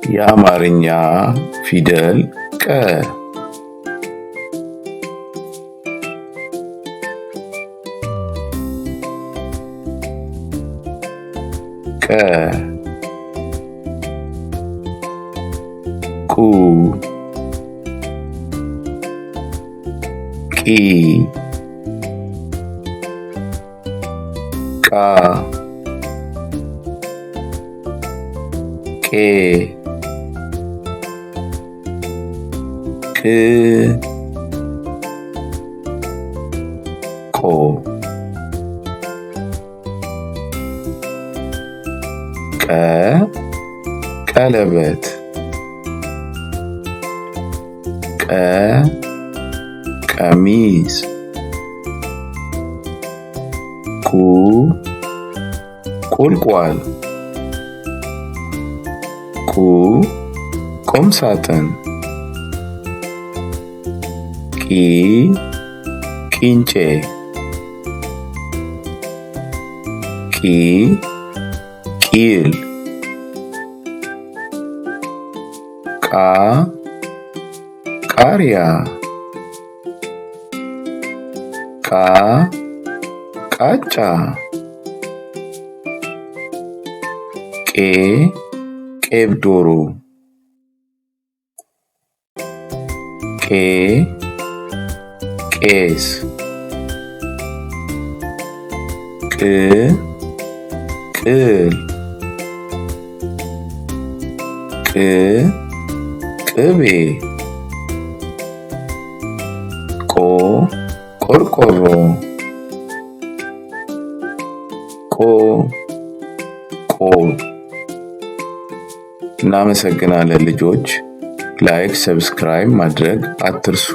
የአማርኛ ፊደል ቀ ቀ ቁ ቂ ቃ ቄ ቅ ቆ ቀ ቀለበት ቀ ቀሚስ ቁ ቁልቋል ቁ ቁም ሳጥን ቂ ቂንጬ ቂ ቂል ቃ ቃሪያ ቃ ቃጫ ቄ ቄብ ዶሮ ቄ ቄስ ቅ ቅል ቅ ቅቤ ቆ ቆርቆሮ ቆ ቆብ። እናመሰግናለን ልጆች። ላይክ ሰብስክራይብ ማድረግ አትርሱ።